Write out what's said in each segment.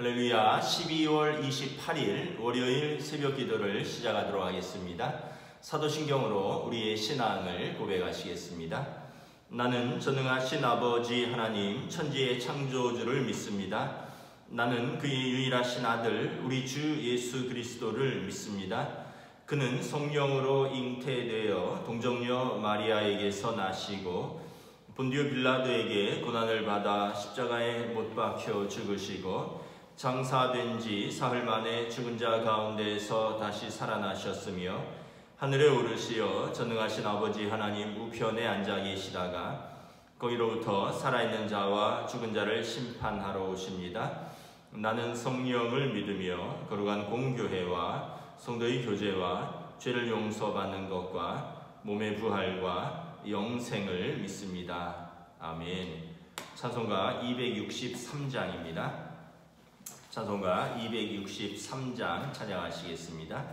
할렐루야. 12월 28일 월요일 새벽 기도를 시작하도록 하겠습니다. 사도신경으로 우리의 신앙을 고백하시겠습니다. 나는 전능하신 아버지 하나님 천지의 창조주를 믿습니다. 나는 그의 유일하신 아들 우리 주 예수 그리스도를 믿습니다. 그는 성령으로 잉태되어 동정녀 마리아에게서 나시고 본디오 빌라도에게 고난을 받아 십자가에 못 박혀 죽으시고 장사된 지 사흘 만에 죽은 자 가운데에서 다시 살아나셨으며 하늘에 오르시어 전능하신 아버지 하나님 우편에 앉아 계시다가 거기로부터 살아있는 자와 죽은 자를 심판하러 오십니다. 나는 성령을 믿으며 거룩한 공교회와 성도의 교제와 죄를 용서받는 것과 몸의 부활과 영생을 믿습니다. 아멘. 찬송가 263장입니다. 찬송가 263장 찬양하시겠습니다.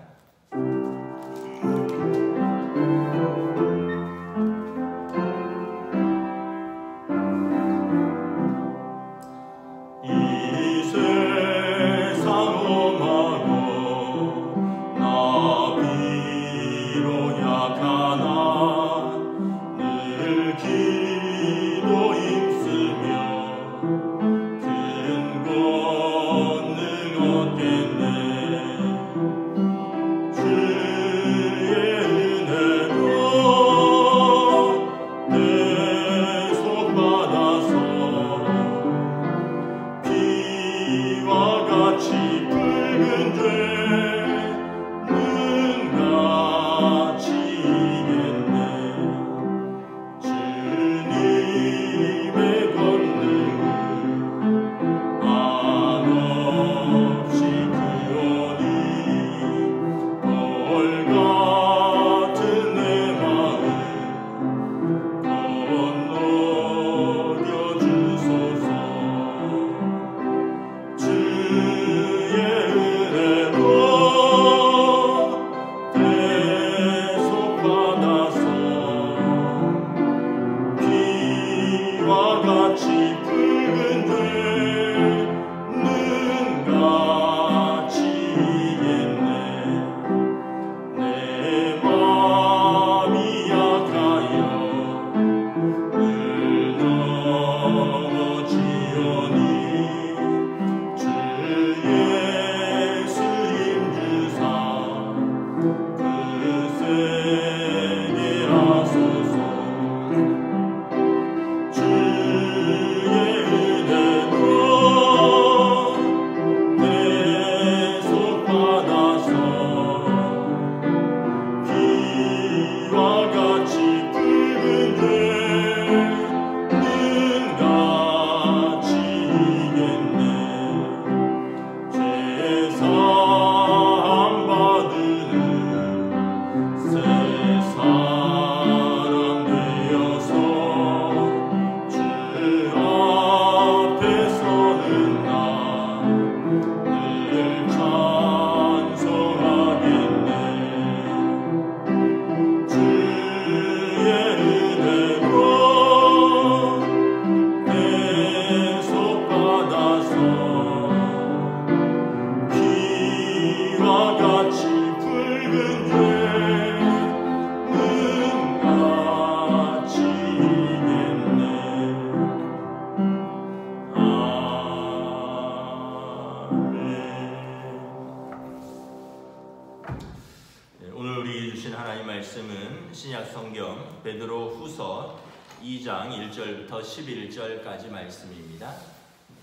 신약성경 베드로후서 2장 1절부터 11절까지 말씀입니다.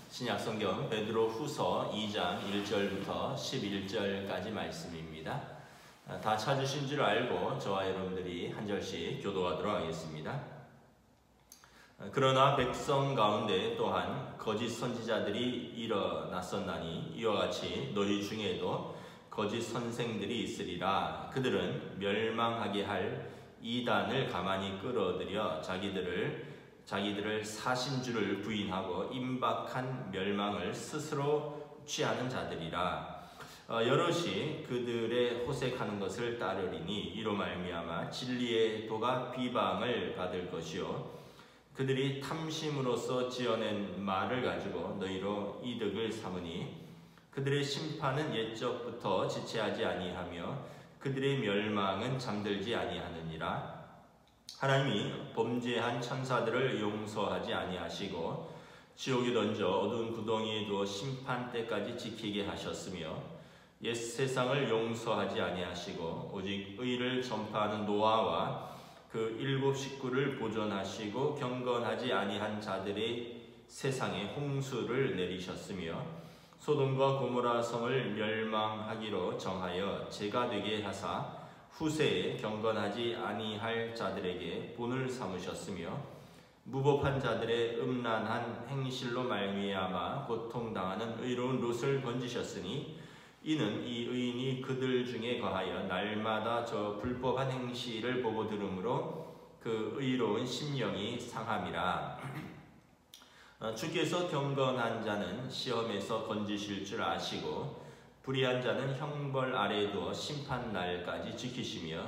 신약성경 베드로후서 2장 1절부터 11절까지 말씀입니다. 다 찾으신 줄 알고 저와 여러분들이 한 절씩 교도하도록 하겠습니다. 그러나 백성 가운데 또한 거짓 선지자들이 일어났었나니 이와 같이 너희 중에도 거짓 선생들이 있으리라. 그들은 멸망하게 할 이단을 가만히 끌어들여 자기들을 사신 줄을 부인하고 임박한 멸망을 스스로 취하는 자들이라. 여럿이 그들의 호색하는 것을 따르리니 이로 말미암아 진리의 도가 비방을 받을 것이요 그들이 탐심으로써 지어낸 말을 가지고 너희로 이득을 삼으니 그들의 심판은 옛적부터 지체하지 아니하며 그들의 멸망은 잠들지 아니하느니라. 하나님이 범죄한 천사들을 용서하지 아니하시고 지옥에 던져 어두운 구덩이에 두어 심판 때까지 지키게 하셨으며 옛 세상을 용서하지 아니하시고 오직 의를 전파하는 노아와 그 7 식구를 보존하시고 경건하지 아니한 자들의 세상에 홍수를 내리셨으며 소돔과 고모라 성을 멸망하기로 정하여 죄가 되게 하사 후세에 경건하지 아니할 자들에게 본을 삼으셨으며 무법한 자들의 음란한 행실로 말미암아 고통당하는 의로운 롯을 건지셨으니 이는 이 의인이 그들 중에 거하여 날마다 저 불법한 행실을 보고 들으므로 그 의로운 심령이 상함이라. 주께서 경건한 자는 시험에서 건지실 줄 아시고 불의한 자는 형벌 아래에 두어 심판 날까지 지키시며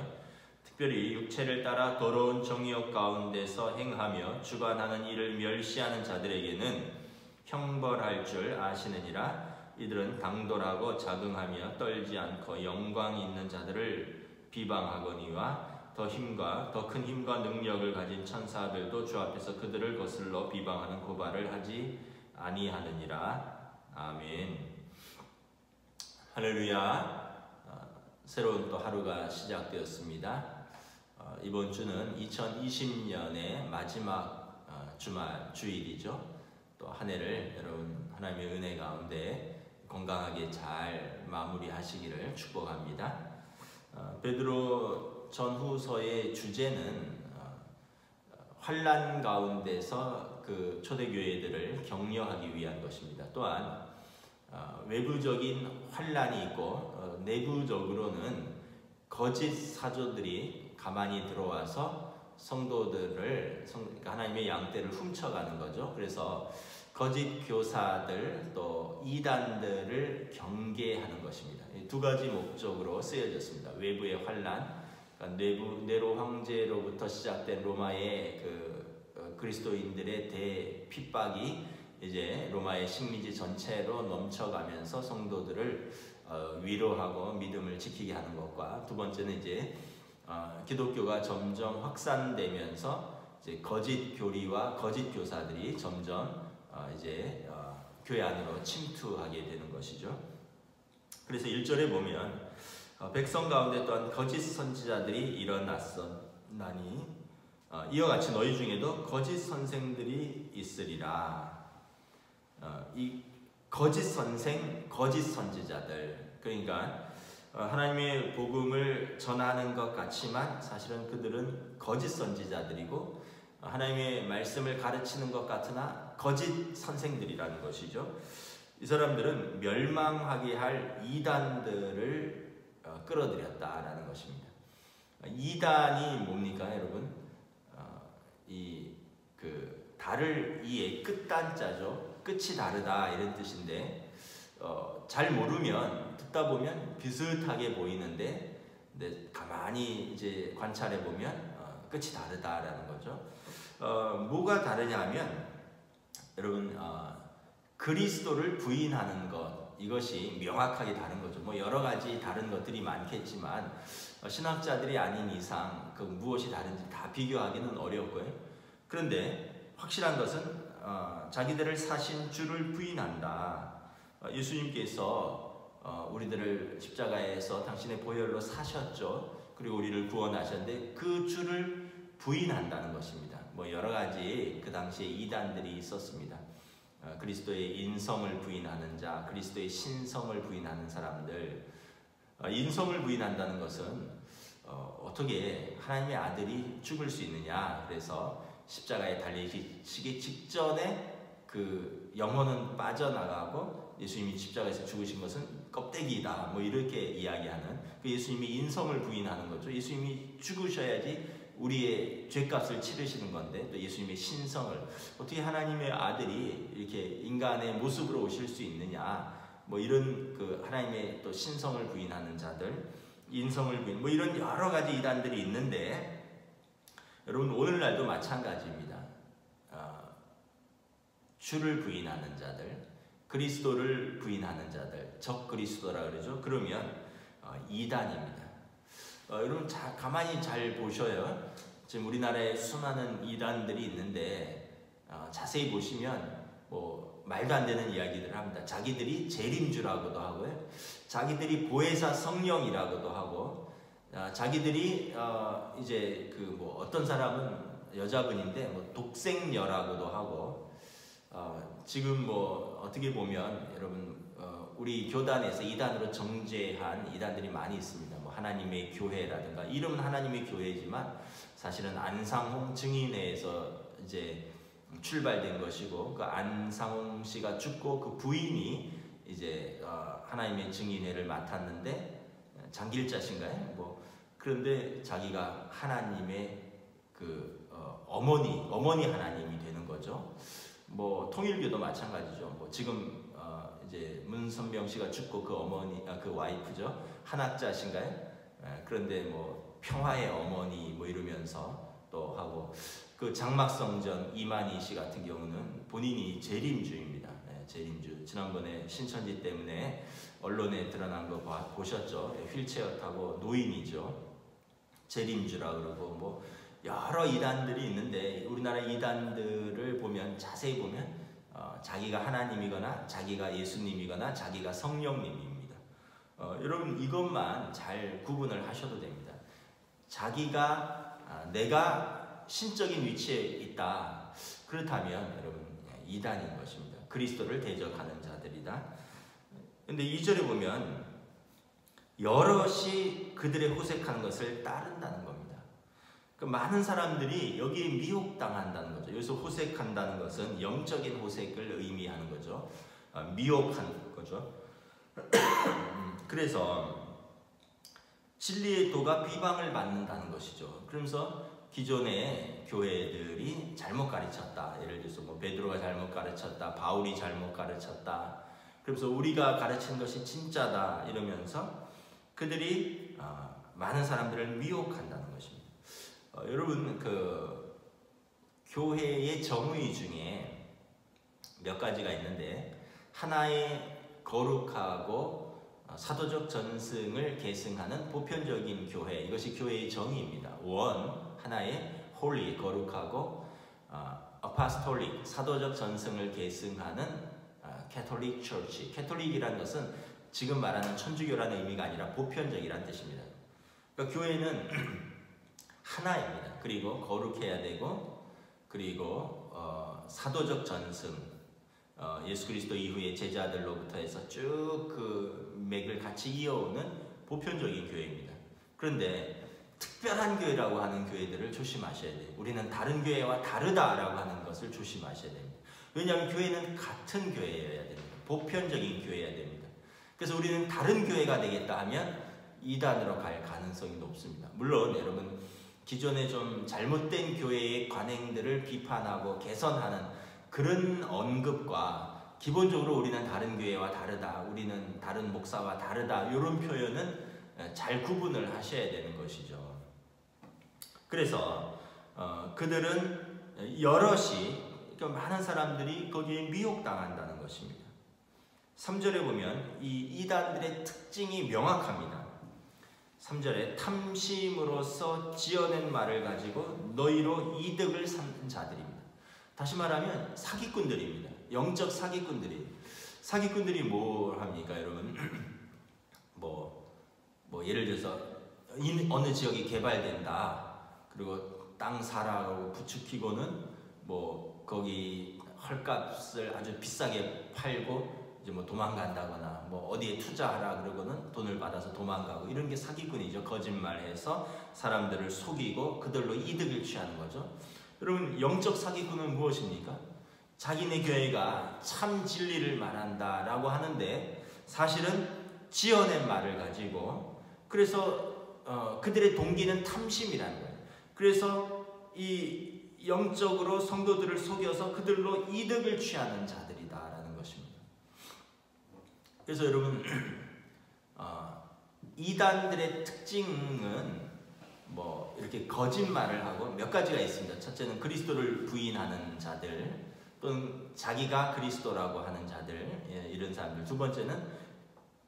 특별히 육체를 따라 더러운 정욕 가운데서 행하며 주관하는 일을 멸시하는 자들에게는 형벌할 줄 아시느니라. 이들은 당돌하고 자긍하며 떨지 않고 영광 있는 자들을 비방하거니와 더 큰 힘과 능력을 가진 천사들도 주 앞에서 그들을 거슬러 비방하는 고발을 하지 아니하느니라. 아멘. 할렐루야. 새로운 또 하루가 시작되었습니다. 이번 주는 2020년의 마지막 주일이죠. 또 한 해를 여러분 하나님의 은혜 가운데 건강하게 잘 마무리하시기를 축복합니다. 베드로 전후서의 주제는 환난 가운데서 그 초대교회들을 격려하기 위한 것입니다. 또한 외부적인 환난이 있고 내부적으로는 거짓 사도들이 가만히 들어와서 성도들을 하나님의 양떼를 훔쳐가는 거죠. 그래서 거짓 교사들 또 이단들을 경계하는 것입니다. 두 가지 목적으로 쓰여졌습니다. 외부의 환난, 그러니까 네로 황제로부터 시작된 로마의 그리스도인들의 대핍박이 이제 로마의 식민지 전체로 넘쳐가면서 성도들을 위로하고 믿음을 지키게 하는 것과, 두 번째는 이제 기독교가 점점 확산되면서 이제 거짓 교리와 거짓 교사들이 점점 이제 교회 안으로 침투하게 되는 것이죠. 그래서 1절에 보면 백성 가운데 또한 거짓 선지자들이 일어났었나니 이와 같이 너희 중에도 거짓 선생들이 있으리라. 이 거짓 선생, 거짓 선지자들, 그러니까 하나님의 복음을 전하는 것 같지만 사실은 그들은 거짓 선지자들이고 하나님의 말씀을 가르치는 것 같으나 거짓 선생들이라는 것이죠. 이 사람들은 멸망하게 할 이단들을 끌어들였다라는 것입니다. 이단이 뭡니까, 여러분? 달을 이의 끝단자죠. 끝이 다르다 이런 뜻인데 잘 모르면 듣다 보면 비슷하게 보이는데 가만히 이제 관찰해 보면 끝이 다르다라는 거죠. 뭐가 다르냐면 여러분 그리스도를 부인하는 것, 이것이 명확하게 다른 거죠. 뭐 여러 가지 다른 것들이 많겠지만 신학자들이 아닌 이상 그 무엇이 다른지 다 비교하기는 어렵고요. 그런데 확실한 것은 자기들을 사신 주를 부인한다. 예수님께서 우리들을 십자가에서 당신의 보혈로 사셨죠. 그리고 우리를 구원하셨는데 그 주를 부인한다는 것입니다. 뭐 여러 가지 그 당시에 이단들이 있었습니다. 그리스도의 인성을 부인하는 자, 그리스도의 신성을 부인하는 사람들. 인성을 부인한다는 것은 어떻게 하나님의 아들이 죽을 수 있느냐. 그래서 십자가에 달리시기 직전에 그 영혼은 빠져나가고 예수님이 십자가에서 죽으신 것은 껍데기다, 뭐 이렇게 이야기하는 그 예수님이 인성을 부인하는 거죠. 예수님이 죽으셔야지 우리의 죄값을 치르시는 건데 또 예수님의 신성을, 어떻게 하나님의 아들이 이렇게 인간의 모습으로 오실 수 있느냐, 뭐 이런 그 하나님의 또 신성을 부인하는 자들, 인성을 부인, 뭐 이런 여러 가지 이단들이 있는데 여러분 오늘날도 마찬가지입니다. 주를 부인하는 자들, 그리스도를 부인하는 자들, 적 그리스도라 그러죠. 그러면 이단입니다. 여러분 가만히 잘 보셔요. 지금 우리나라에 수많은 이단들이 있는데 자세히 보시면 뭐 말도 안 되는 이야기들을 합니다. 자기들이 재림주라고도 하고요, 자기들이 보혜사 성령이라고도 하고, 자기들이 이제 그 뭐 어떤 사람은 여자분인데 뭐 독생녀라고도 하고, 지금 뭐 어떻게 보면 여러분 우리 교단에서 이단으로 정죄한 이단들이 많이 있습니다. 뭐 하나님의 교회라든가, 이름은 하나님의 교회지만 사실은 안상홍 증인회에서 이제 출발된 것이고, 그 안상홍 씨가 죽고 그 부인이 이제 하나님의 증인회를 맡았는데, 장길자신가요? 뭐 그런데 자기가 하나님의 그 어머니 하나님이 되는 거죠. 뭐 통일교도 마찬가지죠. 뭐 지금 이제 문선명 씨가 죽고 그 어머니, 그 와이프죠, 한학자신가요? 그런데 뭐 평화의 어머니 뭐 이러면서 또 하고, 그 장막성전 이만희 씨 같은 경우는 본인이 재림주입니다. 재림주. 지난번에 신천지 때문에 언론에 드러난 거 보셨죠? 휠체어 타고 노인이죠. 재림주라 그러고, 뭐 여러 이단들이 있는데, 우리나라 이단들을 보면 자세히 보면 자기가 하나님이거나 자기가 예수님이거나 자기가 성령님입니다. 여러분 이것만 잘 구분을 하셔도 됩니다. 자기가 내가 신적인 위치에 있다, 그렇다면 여러분 이단인 것입니다. 그리스도를 대적하는 자들이다. 근데 2절에 보면 여럿이 그들의 호색하는 것을 따른다는 겁니다. 그 많은 사람들이 여기에 미혹당한다는 거죠. 여기서 호색한다는 것은 영적인 호색을 의미하는 거죠. 미혹한 거죠. 그래서 진리의 도가 비방을 받는다는 것이죠. 그러면서 기존의 교회들이 잘못 가르쳤다. 예를 들어서 뭐 베드로가 잘못 가르쳤다, 바울이 잘못 가르쳤다. 그래서 우리가 가르친 것이 진짜다 이러면서 그들이 많은 사람들을 미혹한다는 것입니다. 여러분 그 교회의 정의 중에 몇 가지가 있는데, 하나의 거룩하고 사도적 전승을 계승하는 보편적인 교회, 이것이 교회의 정의입니다. 하나의 홀리, 거룩하고 아포스톨릭, 사도적 전승을 계승하는 캐톨릭 처치. 캐톨릭이라는 것은 지금 말하는 천주교라는 의미가 아니라 보편적이라는 뜻입니다. 그러니까 교회는 하나입니다. 그리고 거룩해야 되고, 그리고 사도적 전승, 예수 그리스도 이후의 제자들로부터 해서 쭉 그 맥을 같이 이어오는 보편적인 교회입니다. 그런데 특별한 교회라고 하는 교회들을 조심하셔야 돼요. 우리는 다른 교회와 다르다라고 하는 것을 조심하셔야 됩니다. 왜냐하면 교회는 같은 교회여야 됩니다. 보편적인 교회여야 됩니다. 그래서 우리는 다른 교회가 되겠다 하면 이단으로 갈 가능성이 높습니다. 물론 여러분 기존에 좀 잘못된 교회의 관행들을 비판하고 개선하는 그런 언급과, 기본적으로 우리는 다른 교회와 다르다, 우리는 다른 목사와 다르다, 이런 표현은 잘 구분을 하셔야 되는 것이죠. 그래서 그들은 여럿이, 그러니까 많은 사람들이 거기에 미혹당한다는 것입니다. 3절에 보면 이 이단들의 특징이 명확합니다. 3절에 탐심으로써 지어낸 말을 가지고 너희로 이득을 삼는 자들입니다. 다시 말하면 사기꾼들입니다. 영적 사기꾼들이. 사기꾼들이 뭘 합니까 여러분? 뭐 예를 들어서 어느 지역이 개발된다, 그리고 땅 사라고 부추기고는 뭐 거기 헐값을 아주 비싸게 팔고 이제 뭐 도망간다거나, 뭐 어디에 투자하라 그러고는 돈을 받아서 도망가고, 이런 게 사기꾼이죠. 거짓말해서 사람들을 속이고 그들로 이득을 취하는 거죠. 여러분 영적 사기꾼은 무엇입니까? 자기네 교회가 참 진리를 말한다라고 하는데 사실은 지어낸 말을 가지고, 그래서 그들의 동기는 탐심이라는 거예요. 그래서 이 영적으로 성도들을 속여서 그들로 이득을 취하는 자들이다라는 것입니다. 그래서 여러분 이단들의 특징은 뭐 이렇게 거짓말을 하고 몇 가지가 있습니다. 첫째는 그리스도를 부인하는 자들, 또는 자기가 그리스도라고 하는 자들, 이런 사람들. 두 번째는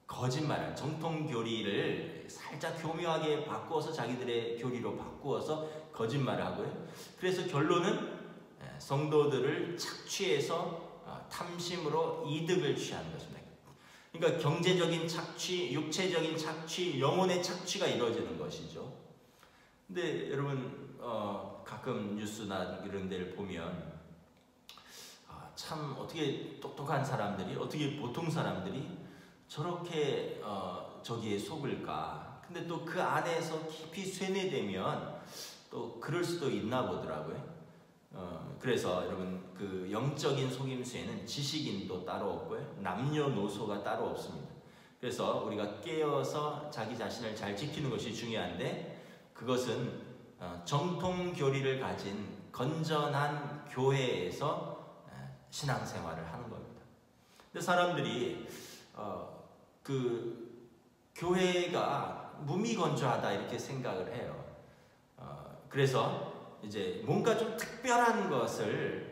거짓말, 정통교리를 살짝 교묘하게 바꾸어서 자기들의 교리로 바꾸어서 거짓말을 하고요. 그래서 결론은 성도들을 착취해서 탐심으로 이득을 취하는 것입니다. 그러니까 경제적인 착취, 육체적인 착취, 영혼의 착취가 이루어지는 것이죠. 근데 여러분 가끔 뉴스나 이런 데를 보면 참 어떻게 똑똑한 사람들이, 어떻게 보통 사람들이 저렇게 저기에 속을까. 근데 또 그 안에서 깊이 쇠뇌되면 또 그럴 수도 있나 보더라고요. 그래서 여러분 그 영적인 속임수에는 지식인도 따로 없고요, 남녀노소가 따로 없습니다. 그래서 우리가 깨어서 자기 자신을 잘 지키는 것이 중요한데, 그것은 정통교리를 가진 건전한 교회에서 신앙생활을 하는 겁니다. 근데 사람들이 그 교회가 무미건조하다 이렇게 생각을 해요. 그래서 이제 뭔가 좀 특별한 것을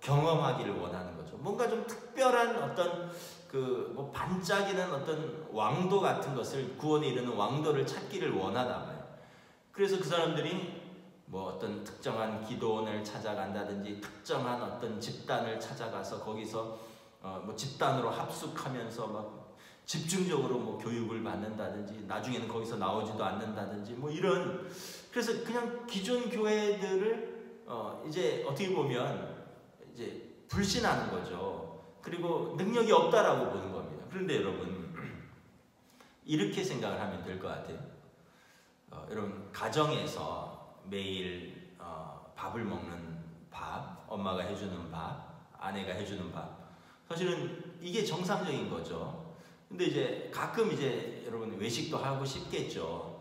경험하기를 원하는 거죠. 뭔가 좀 특별한 어떤 그 뭐 반짝이는 어떤 왕도 같은 것을, 구원에 이르는 왕도를 찾기를 원하나 봐요. 그래서 그 사람들이 뭐 어떤 특정한 기도원을 찾아간다든지, 특정한 어떤 집단을 찾아가서 거기서 뭐 집단으로 합숙하면서 막 집중적으로 뭐 교육을 받는다든지, 나중에는 거기서 나오지도 않는다든지 뭐 이런. 그래서 그냥 기존 교회들을 이제 어떻게 보면 이제 불신하는 거죠. 그리고 능력이 없다라고 보는 겁니다. 그런데 여러분 이렇게 생각을 하면 될 것 같아요. 여러분 가정에서 매일 밥을 먹는 밥, 엄마가 해주는 밥, 아내가 해주는 밥, 사실은 이게 정상적인 거죠. 근데 이제 가끔 이제 여러분 외식도 하고 싶겠죠.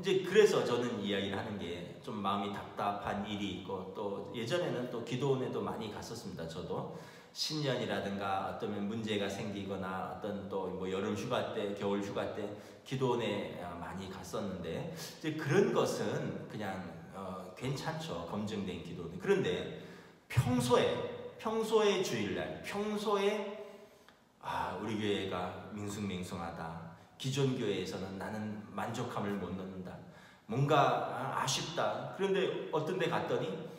이제 그래서 저는 이야기를 하는 게, 좀 마음이 답답한 일이 있고, 또 예전에는 또 기도원에도 많이 갔었습니다. 저도 신년이라든가 어떤 문제가 생기거나 어떤 또 뭐 여름 휴가 때, 겨울 휴가 때 기도원에 많이 갔었는데, 이제 그런 것은 그냥 괜찮죠. 검증된 기도원. 그런데 평소에 주일날, 평소에 우리 교회가 밍숭맹숭하다, 기존 교회에서는 나는 만족함을 못 얻는다, 뭔가 아쉽다. 그런데 어떤 데 갔더니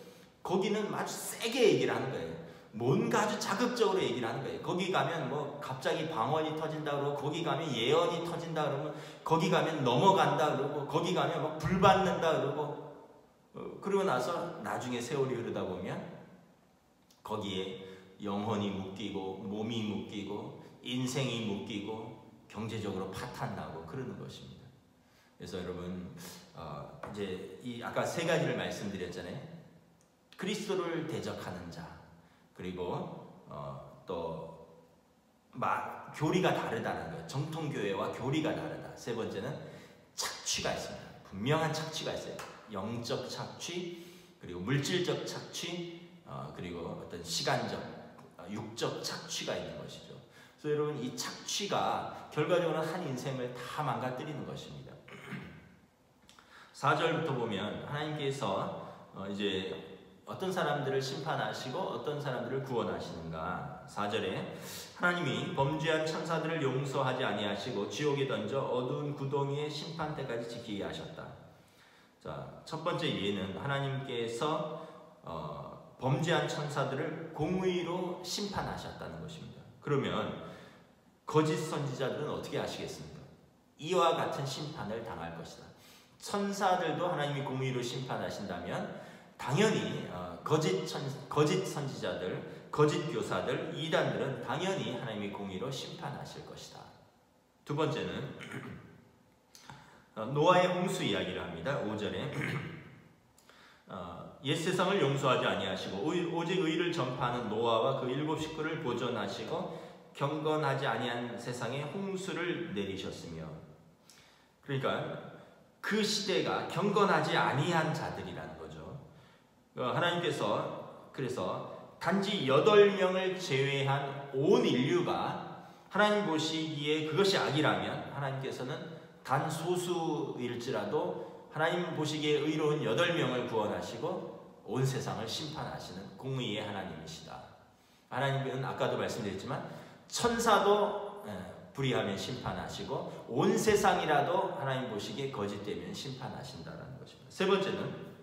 거기는 아주 세게 얘기를 하는 거예요. 뭔가 아주 자극적으로 얘기를 하는 거예요. 거기 가면 뭐 갑자기 방언이 터진다 그러고, 거기 가면 예언이 터진다 그러면, 거기 가면 넘어간다 그러고, 거기 가면 막 불 받는다 그러고, 그러고 나서 나중에 세월이 흐르다 보면 거기에 영혼이 묶이고, 몸이 묶이고, 인생이 묶이고, 경제적으로 파탄나고 그러는 것입니다. 그래서 여러분 이제 아까 세 가지를 말씀드렸잖아요. 그리스도를 대적하는 자, 그리고 또 교리가 다르다는 거예요. 정통교회와 교리가 다르다. 세 번째는 착취가 있습니다. 분명한 착취가 있어요. 영적 착취, 그리고 물질적 착취, 그리고 어떤 시간적, 육적 착취가 있는 것이죠. 그래서 여러분 이 착취가 결과적으로 한 인생을 다 망가뜨리는 것입니다. 4절부터 보면 하나님께서 이제 어떤 사람들을 심판하시고 어떤 사람들을 구원하시는가. 4절에 하나님이 범죄한 천사들을 용서하지 아니하시고 지옥에 던져 어두운 구덩이의 심판 때까지 지키게 하셨다. 자, 첫 번째 예는 하나님께서 범죄한 천사들을 공의로 심판하셨다는 것입니다. 그러면 거짓 선지자들은 어떻게 하시겠습니까? 이와 같은 심판을 당할 것이다. 천사들도 하나님이 공의로 심판하신다면 당연히 거짓 선지자들, 거짓 교사들, 이단들은 당연히 하나님이 공의로 심판하실 것이다. 두 번째는 노아의 홍수 이야기를 합니다. 5절에 옛 세상을 용서하지 아니하시고 오직 의를 전파하는 노아와 그 7 식구를 보존하시고 경건하지 아니한 세상에 홍수를 내리셨으며, 그러니까 그 시대가 경건하지 아니한 자들이라는 거죠. 하나님께서 그래서 단지 8명을 제외한 온 인류가 하나님 보시기에 그것이 악이라면 하나님께서는 단 소수일지라도 하나님 보시기에 의로운 8명을 구원하시고 온 세상을 심판하시는 공의의 하나님이시다. 하나님은 아까도 말씀드렸지만 천사도 불의하면 심판하시고 온 세상이라도 하나님 보시기에 거짓되면 심판하신다는 것입니다. 세 번째는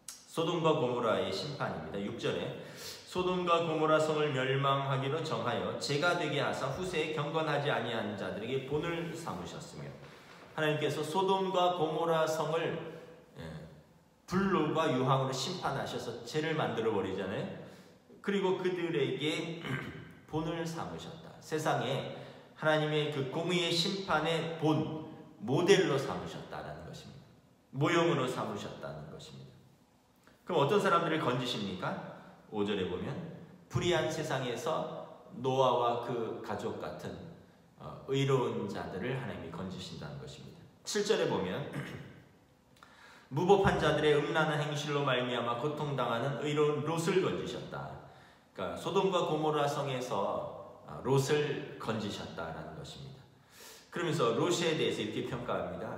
소돔과 고모라의 심판입니다. 6절에 소돔과 고모라 성을 멸망하기로 정하여 재가 되게 하사 후세에 경건하지 아니한 자들에게 본을 삼으셨으며, 하나님께서 소돔과 고모라 성을 불로가 유황으로 심판하셔서 죄를 만들어 버리잖아요. 그리고 그들에게 본을 삼으셨다. 세상에 하나님의 그 공의의 심판의 본 모델로 삼으셨다는 것입니다. 모형으로 삼으셨다는 것입니다. 그럼 어떤 사람들을 건지십니까? 5절에 보면 불의한 세상에서 노아와 그 가족 같은 의로운 자들을 하나님이 건지신다는 것입니다. 7절에 보면 무법한 자들의 음란한 행실로 말미암아 고통당하는 의로운 롯을 건지셨다. 그러니까 소돔과 고모라 성에서 롯을 건지셨다라는 것입니다. 그러면서 롯에 대해서 이렇게 평가합니다.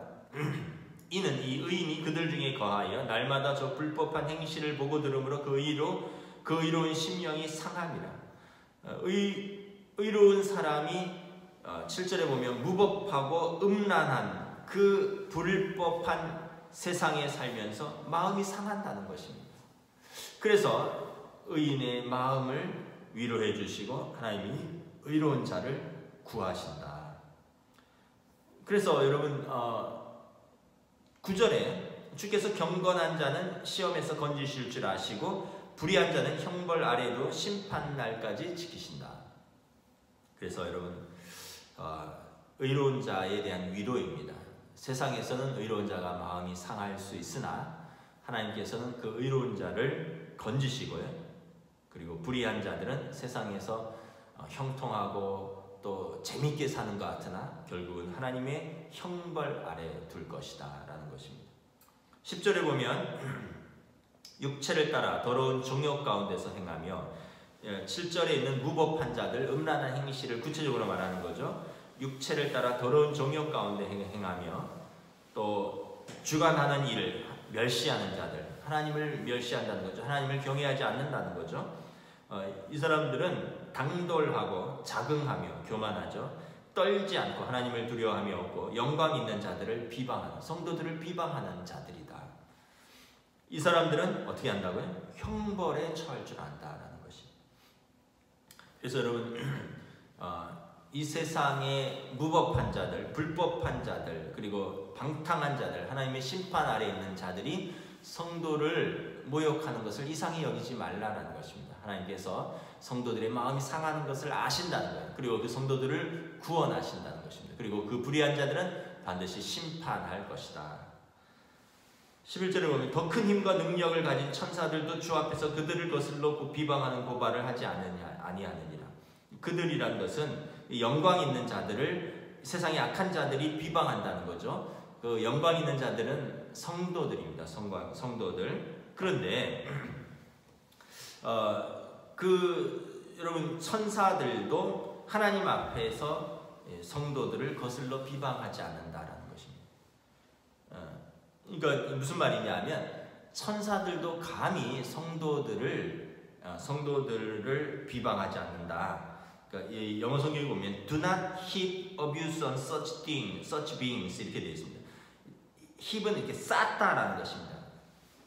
이는 이 의인이 그들 중에 거하여 날마다 저 불법한 행실을 보고 들으므로 그 의로운 심령이 상함이라. 의로운 사람이 7절에 보면 무법하고 음란한 그 불법한 세상에 살면서 마음이 상한다는 것입니다. 그래서 의인의 마음을 위로해 주시고 하나님이 의로운 자를 구하신다. 그래서 여러분 9절에 주께서 경건한 자는 시험에서 건지실 줄 아시고 불의한 자는 형벌 아래로 심판날까지 지키신다. 그래서 여러분 의로운 자에 대한 위로입니다. 세상에서는 의로운 자가 마음이 상할 수 있으나 하나님께서는 그 의로운 자를 건지시고요. 그리고 불의한 자들은 세상에서 형통하고 또 재밌게 사는 것 같으나 결국은 하나님의 형벌 아래 둘 것이다 라는 것입니다. 10절에 보면 육체를 따라 더러운 정욕 가운데서 행하며, 7절에 있는 무법한 자들, 음란한 행실을 구체적으로 말하는 거죠. 육체를 따라 더러운 정욕 가운데 행하며 또 주관하는 일을 멸시하는 자들, 하나님을 멸시한다는 거죠. 하나님을 경외하지 않는다는 거죠. 이 사람들은 당돌하고 자긍하며 교만하죠. 떨지 않고 하나님을 두려워함이 없고 영광 있는 자들을 비방하는, 성도들을 비방하는 자들이다. 이 사람들은 어떻게 한다고요? 형벌에 처할 줄 안다라는 것이. 그래서 여러분 이 세상의 무법한 자들, 불법한 자들, 그리고 방탕한 자들, 하나님의 심판 아래 있는 자들이 성도를 모욕하는 것을 이상히 여기지 말라라는 것입니다. 하나님께서 성도들의 마음이 상하는 것을 아신다는 거예요. 그리고 그 성도들을 구원하신다는 것입니다. 그리고 그 불의한 자들은 반드시 심판할 것이다. 11절에 보면 더 큰 힘과 능력을 가진 천사들도 주 앞에서 그들을 거슬러 비방하는 고발을 하지 아니하느니라. 그들이란 것은 영광 있는 자들을 세상의 악한 자들이 비방한다는 거죠. 그 영광 있는 자들은 성도들입니다. 성도들. 그런데 여러분 천사들도 하나님 앞에서 성도들을 거슬러 비방하지 않는다라는 것입니다. 그러니까 무슨 말이냐면 천사들도 감히 성도들을 비방하지 않는다. 그러니까 이 영어 성경에 보면 do not heap abuse on such beings 이렇게 되어 있습니다. heap은 이렇게 쌓다라는 것입니다.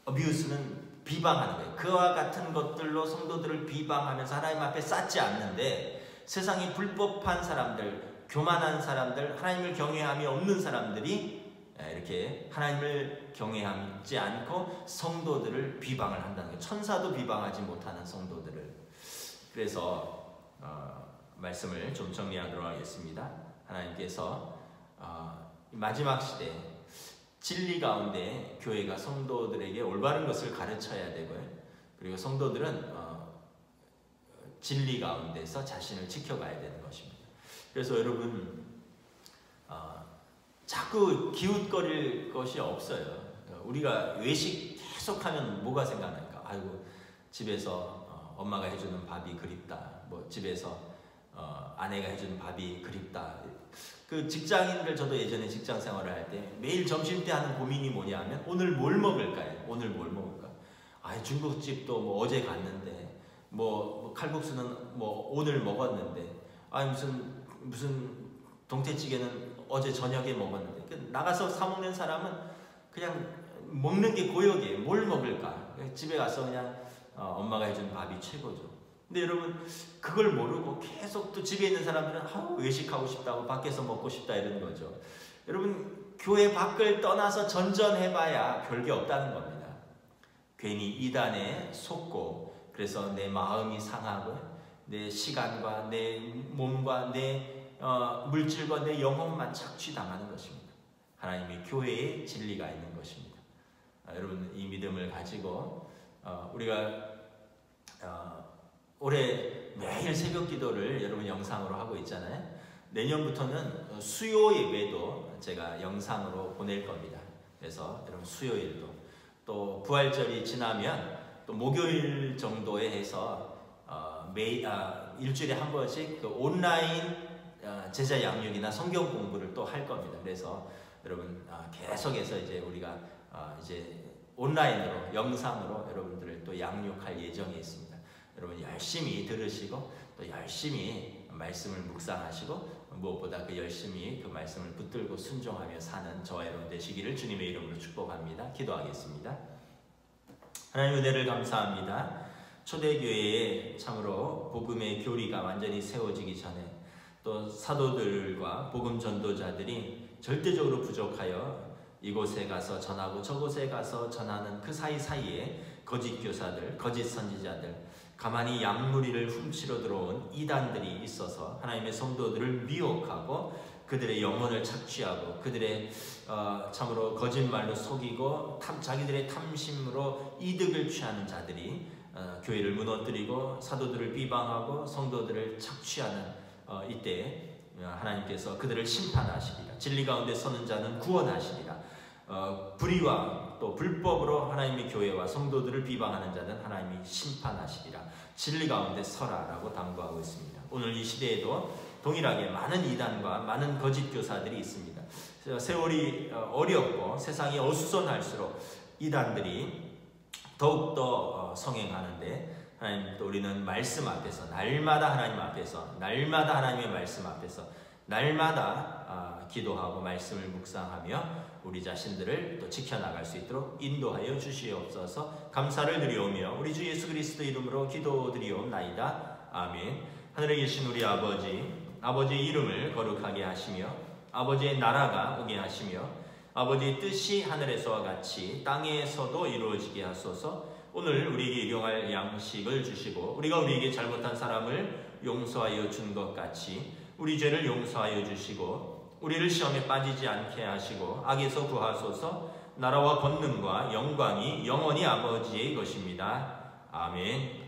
abuse는 비방하는 거예요. 그와 같은 것들로 성도들을 비방하면서 하나님 앞에 쌓지 않는데, 세상에 불법한 사람들, 교만한 사람들, 하나님을 경외함이 없는 사람들이 이렇게 하나님을 경외하지 않고 성도들을 비방을 한다는 거예요. 천사도 비방하지 못하는 성도들을. 그래서 말씀을 좀 정리하도록 하겠습니다. 하나님께서 마지막 시대 진리 가운데 교회가 성도들에게 올바른 것을 가르쳐야 되고요. 그리고 성도들은 진리 가운데서 자신을 지켜가야 되는 것입니다. 그래서 여러분 자꾸 기웃거릴 것이 없어요. 우리가 외식 계속하면 뭐가 생각나니까, 아이고 집에서 엄마가 해주는 밥이 그립다, 뭐 집에서 아내가 해주는 밥이 그립다. 그 직장인들, 저도 예전에 직장 생활을 할 때 매일 점심 때 하는 고민이 뭐냐 하면 오늘 뭘 먹을까요? 오늘 뭘 먹을까? 중국집도 뭐 어제 갔는데 뭐 칼국수는 뭐 오늘 먹었는데 무슨 동태찌개는 어제 저녁에 먹었는데 나가서 사 먹는 사람은 그냥 먹는 게 고역이에요. 뭘 먹을까? 집에 가서 그냥 엄마가 해준 밥이 최고죠. 근데 여러분 그걸 모르고 계속 또 집에 있는 사람들은 외식하고 싶다고 밖에서 먹고 싶다 이러는 거죠. 여러분 교회 밖을 떠나서 전전해봐야 별게 없다는 겁니다. 괜히 이단에 속고 그래서 내 마음이 상하고 내 시간과 내 몸과 내 물질과 내 영혼만 착취당하는 것입니다. 하나님의 교회에 진리가 있는 것입니다. 여러분 이 믿음을 가지고 우리가 올해 매일 새벽 기도를 여러분 영상으로 하고 있잖아요. 내년부터는 수요 예배도 제가 영상으로 보낼 겁니다. 그래서 여러분 수요일도 또 부활절이 지나면 또 목요일 정도에 해서 일주일에 한 번씩 그 온라인 제자 양육이나 성경 공부를 또 할 겁니다. 그래서 여러분 계속해서 이제 우리가 이제 온라인으로 영상으로 여러분들을 또 양육할 예정에 있습니다. 여러분 열심히 들으시고 또 열심히 말씀을 묵상하시고 무엇보다 그 열심히 그 말씀을 붙들고 순종하며 사는 저와 여러분 되시기를 주님의 이름으로 축복합니다. 기도하겠습니다. 하나님 은혜를 감사합니다. 초대교회에 참으로 복음의 교리가 완전히 세워지기 전에 또 사도들과 복음 전도자들이 절대적으로 부족하여 이곳에 가서 전하고 저곳에 가서 전하는 그 사이사이에 거짓 교사들, 거짓 선지자들, 가만히 양무리를 훔치러 들어온 이단들이 있어서 하나님의 성도들을 미혹하고 그들의 영혼을 착취하고 그들의 참으로 거짓말로 속이고 자기들의 탐심으로 이득을 취하는 자들이 교회를 무너뜨리고 사도들을 비방하고 성도들을 착취하는 이때 하나님께서 그들을 심판하시리라. 진리 가운데 서는 자는 구원하시리라. 불의와 또 불법으로 하나님의 교회와 성도들을 비방하는 자는 하나님이 심판하시리라. 진리 가운데 서라라고 당부하고 있습니다. 오늘 이 시대에도 동일하게 많은 이단과 많은 거짓 교사들이 있습니다. 세월이 어렵고 세상이 어수선할수록 이단들이 더욱더 성행하는데 하나님 또 우리는 말씀 앞에서 날마다 하나님 앞에서 날마다 하나님의 말씀 앞에서 날마다 기도하고 말씀을 묵상하며 우리 자신들을 또 지켜나갈 수 있도록 인도하여 주시옵소서. 감사를 드리오며 우리 주 예수 그리스도 이름으로 기도드리옵나이다. 아멘. 하늘에 계신 우리 아버지의 이름을 거룩하게 하시며 아버지의 나라가 오게 하시며 아버지의 뜻이 하늘에서와 같이 땅에서도 이루어지게 하소서. 오늘 우리에게 일용할 양식을 주시고 우리가 우리에게 잘못한 사람을 용서하여 준 것 같이 우리 죄를 용서하여 주시고 우리를 시험에 빠지지 않게 하시고 악에서 구하소서. 나라와 권능과 영광이 영원히 아버지의 것입니다. 아멘.